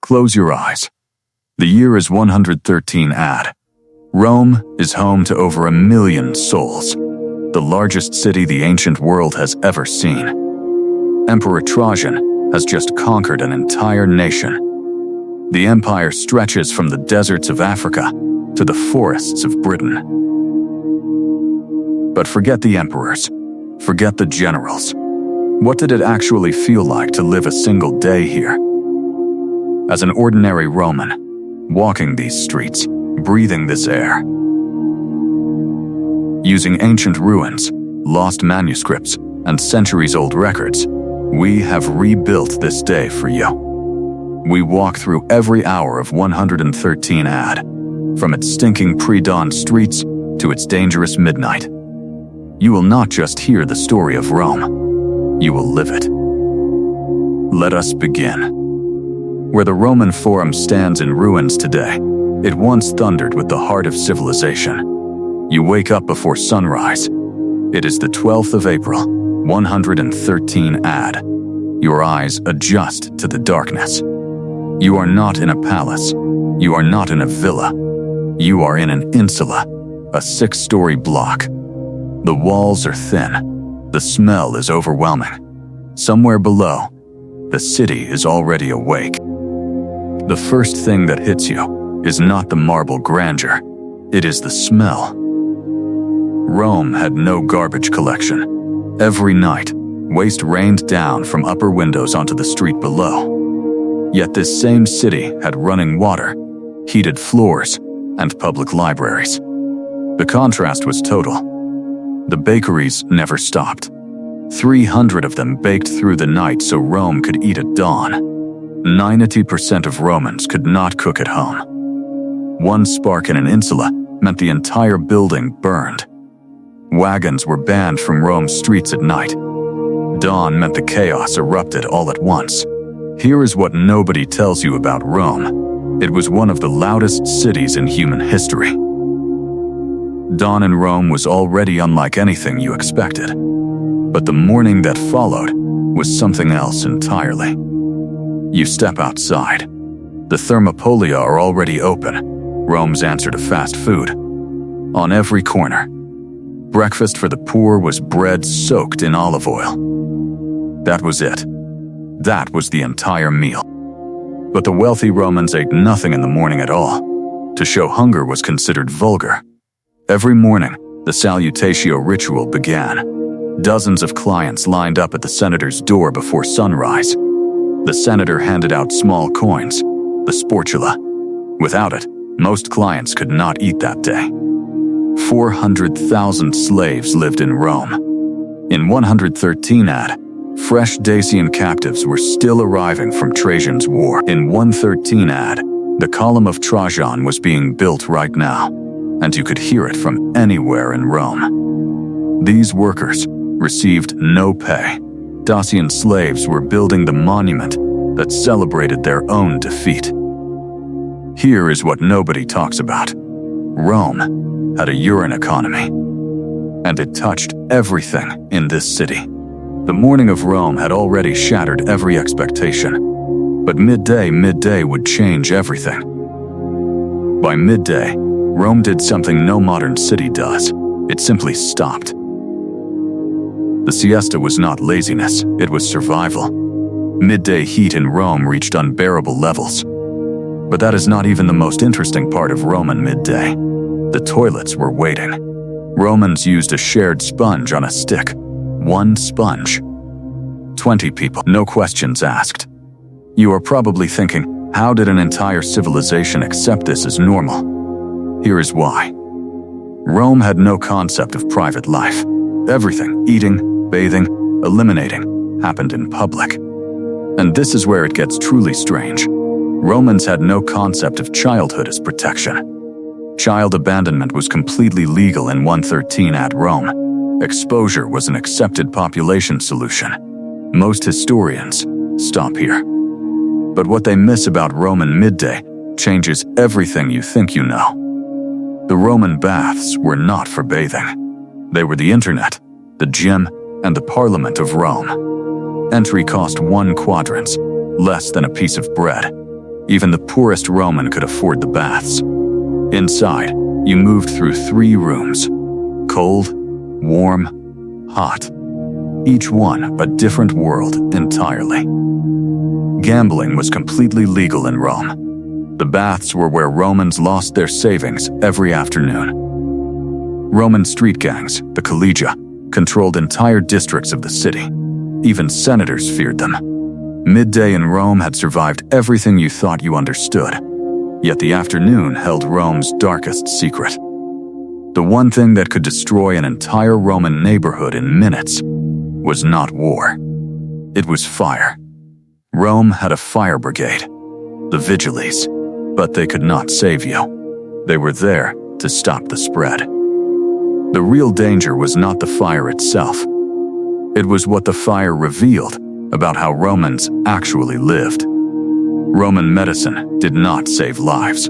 Close your eyes. The year is 113 AD. Rome is home to over 1 million souls, the largest city the ancient world has ever seen. Emperor Trajan has just conquered an entire nation. The empire stretches from the deserts of Africa to the forests of Britain. But forget the emperors. Forget the generals. What did it actually feel like to live a single day here? As an ordinary Roman, walking these streets, breathing this air. Using ancient ruins, lost manuscripts, and centuries-old records, we have rebuilt this day for you. We walk through every hour of 113 AD, from its stinking pre-dawn streets to its dangerous midnight. You will not just hear the story of Rome, you will live it. Let us begin. Where the Roman Forum stands in ruins today, it once thundered with the heart of civilization. You wake up before sunrise. It is the 12th of April, 113 AD. Your eyes adjust to the darkness. You are not in a palace. You are not in a villa. You are in an insula, a 6-story block. The walls are thin. The smell is overwhelming. Somewhere below, the city is already awake. The first thing that hits you is not the marble grandeur. It is the smell. Rome had no garbage collection. Every night, waste rained down from upper windows onto the street below. Yet this same city had running water, heated floors, and public libraries. The contrast was total. The bakeries never stopped. 300 of them baked through the night so Rome could eat at dawn. 90% of Romans could not cook at home. One spark in an insula meant the entire building burned. Wagons were banned from Rome's streets at night. Dawn meant the chaos erupted all at once. Here is what nobody tells you about Rome. It was one of the loudest cities in human history. Dawn in Rome was already unlike anything you expected. But the morning that followed was something else entirely. You step outside. The thermopolia are already open, Rome's answer to fast food. On every corner. Breakfast for the poor was bread soaked in olive oil. That was it. That was the entire meal. But the wealthy Romans ate nothing in the morning at all. To show hunger was considered vulgar. Every morning, the salutatio ritual began. Dozens of clients lined up at the senator's door before sunrise. The senator handed out small coins, the sportula. Without it, most clients could not eat that day. 400,000 slaves lived in Rome. In 113 AD, fresh Dacian captives were still arriving from Trajan's war. In 113 AD, the column of Trajan was being built right now, and you could hear it from anywhere in Rome. These workers received no pay. Dacian slaves were building the monument that celebrated their own defeat. Here is what nobody talks about. Rome had a urine economy, and it touched everything in this city. The morning of Rome had already shattered every expectation, but midday would change everything. By midday, Rome did something no modern city does. It simply stopped. The siesta was not laziness, it was survival. Midday heat in Rome reached unbearable levels. But that is not even the most interesting part of Roman midday. The toilets were waiting. Romans used a shared sponge on a stick. One sponge. 20 people, no questions asked. You are probably thinking, how did an entire civilization accept this as normal? Here is why. Rome had no concept of private life. Everything, eating, bathing, eliminating, happened in public. And this is where it gets truly strange. Romans had no concept of childhood as protection. Child abandonment was completely legal in 113 AD Rome. Exposure was an accepted population solution. Most historians stop here. But what they miss about Roman midday changes everything you think you know. The Roman baths were not for bathing. They were the internet, the gym, and the parliament of Rome. Entry cost 1 quadrans, less than a piece of bread. Even the poorest Roman could afford the baths. Inside, you moved through 3 rooms. Cold, warm, hot. Each one a different world entirely. Gambling was completely legal in Rome. The baths were where Romans lost their savings every afternoon. Roman street gangs, the collegia, controlled entire districts of the city. Even senators feared them. Midday in Rome had survived everything you thought you understood. Yet the afternoon held Rome's darkest secret. The one thing that could destroy an entire Roman neighborhood in minutes was not war. It was fire. Rome had a fire brigade, the Vigiles, but they could not save you. They were there to stop the spread. The real danger was not the fire itself. It was what the fire revealed about how Romans actually lived. Roman medicine did not save lives.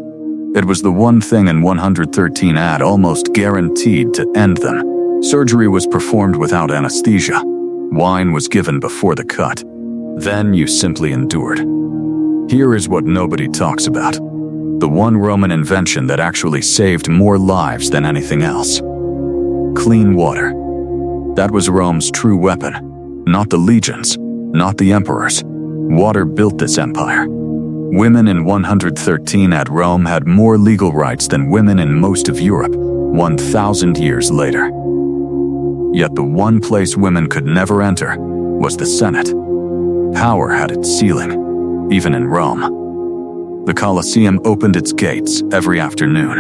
It was the one thing in 113 AD almost guaranteed to end them. Surgery was performed without anesthesia. Wine was given before the cut. Then you simply endured. Here is what nobody talks about. The one Roman invention that actually saved more lives than anything else. Clean water. That was Rome's true weapon. Not the legions, not the emperors. Water built this empire. Women in 113 at Rome had more legal rights than women in most of Europe 1,000 years later. Yet the one place women could never enter was the Senate. Power had its ceiling, even in Rome. The Colosseum opened its gates every afternoon,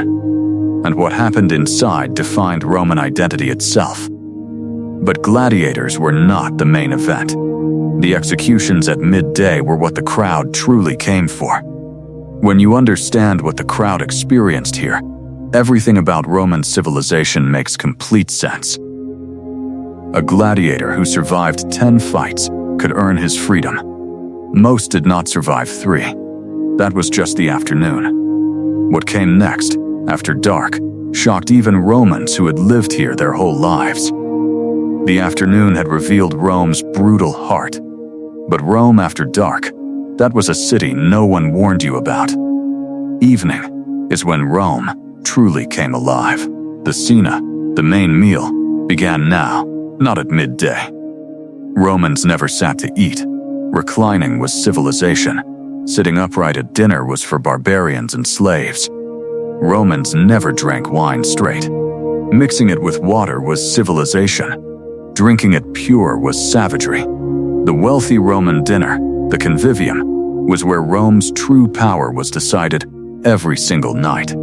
and what happened inside defined Roman identity itself. But gladiators were not the main event. The executions at midday were what the crowd truly came for. When you understand what the crowd experienced here, everything about Roman civilization makes complete sense. A gladiator who survived 10 fights could earn his freedom. Most did not survive 3. That was just the afternoon. What came next, after dark, shocked even Romans who had lived here their whole lives. The afternoon had revealed Rome's brutal heart. But Rome after dark, that was a city no one warned you about. Evening is when Rome truly came alive. The cena, the main meal, began now, not at midday. Romans never sat to eat. Reclining was civilization. Sitting upright at dinner was for barbarians and slaves. Romans never drank wine straight. Mixing it with water was civilization. Drinking it pure was savagery. The wealthy Roman dinner, the convivium, was where Rome's true power was decided every single night.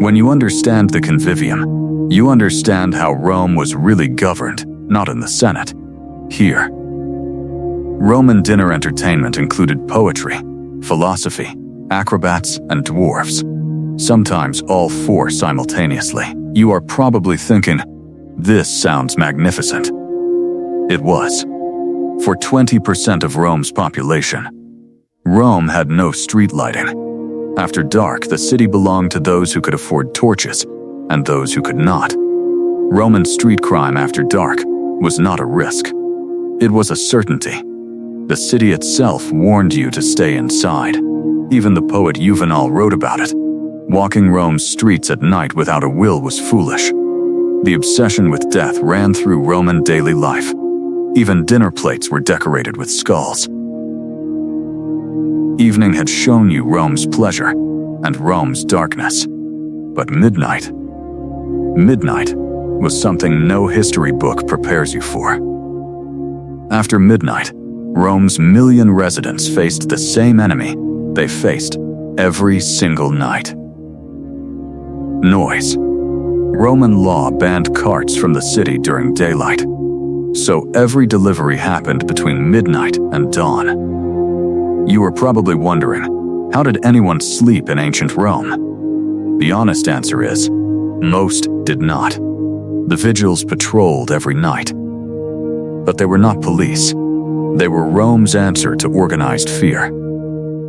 When you understand the convivium, you understand how Rome was really governed, not in the Senate. Here. Roman dinner entertainment included poetry, philosophy, acrobats, and dwarfs. Sometimes all 4 simultaneously. You are probably thinking, this sounds magnificent. It was. For 20% of Rome's population, Rome had no street lighting. After dark, the city belonged to those who could afford torches and those who could not. Roman street crime after dark was not a risk. It was a certainty. The city itself warned you to stay inside. Even the poet Juvenal wrote about it. Walking Rome's streets at night without a will was foolish. The obsession with death ran through Roman daily life. Even dinner plates were decorated with skulls. Evening had shown you Rome's pleasure and Rome's darkness. But midnight was something no history book prepares you for. After midnight, Rome's million residents faced the same enemy they faced every single night. Noise. Roman law banned carts from the city during daylight. So every delivery happened between midnight and dawn. You are probably wondering, how did anyone sleep in ancient Rome? The honest answer is, most did not. The vigils patrolled every night. But they were not police. They were Rome's answer to organized fear.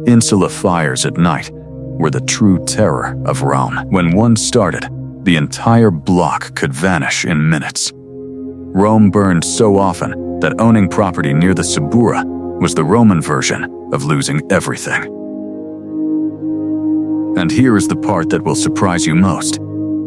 Insula fires at night were the true terror of Rome. When one started, the entire block could vanish in minutes. Rome burned so often that owning property near the Suburra was the Roman version of losing everything. And here is the part that will surprise you most.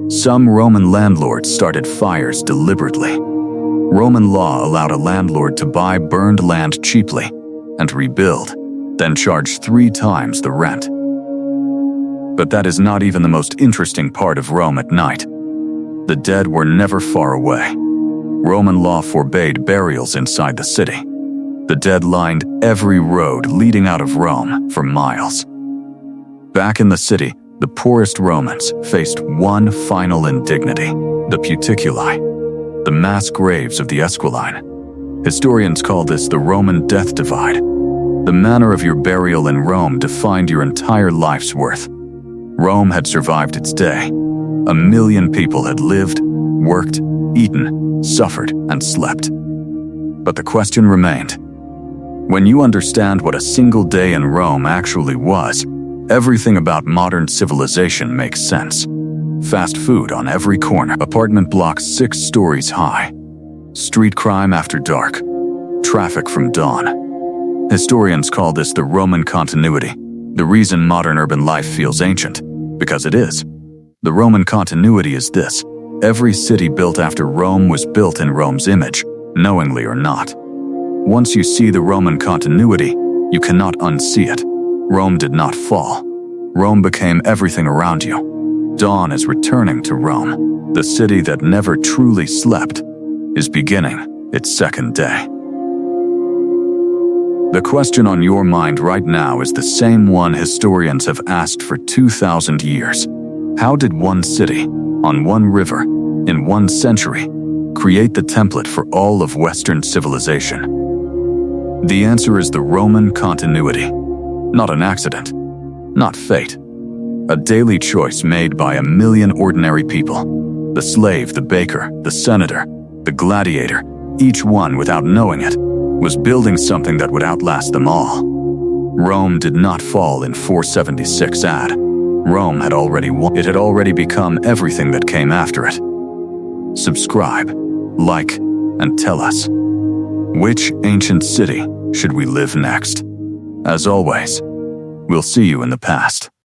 Some Roman landlords started fires deliberately. Roman law allowed a landlord to buy burned land cheaply and rebuild, then charge 3 times the rent. But that is not even the most interesting part of Rome at night. The dead were never far away. Roman law forbade burials inside the city. The dead lined every road leading out of Rome for miles. Back in the city, the poorest Romans faced one final indignity: the puticuli, the mass graves of the Esquiline. Historians call this the Roman death divide. The manner of your burial in Rome defined your entire life's worth. Rome had survived its day. 1 million people had lived, worked, eaten, suffered, and slept. But the question remained. When you understand what a single day in Rome actually was, everything about modern civilization makes sense. Fast food on every corner, apartment blocks 6 stories high, street crime after dark, traffic from dawn. Historians call this the Roman continuity, the reason modern urban life feels ancient, because it is. The Roman continuity is this: every city built after Rome was built in Rome's image, knowingly or not. Once you see the Roman continuity, you cannot unsee it. Rome did not fall. Rome became everything around you. Dawn is returning to Rome. The city that never truly slept is beginning its second day. The question on your mind right now is the same one historians have asked for 2,000 years. How did one city, on one river, in one century, create the template for all of Western civilization? The answer is the Roman continuity. Not an accident, not fate. A daily choice made by 1 million ordinary people. The slave, the baker, the senator, the gladiator, each one, without knowing it, was building something that would outlast them all. Rome did not fall in 476 AD. Rome had already won. It had already become everything that came after it. Subscribe, like, and tell us. Which ancient city should we live next? As always, we'll see you in the past.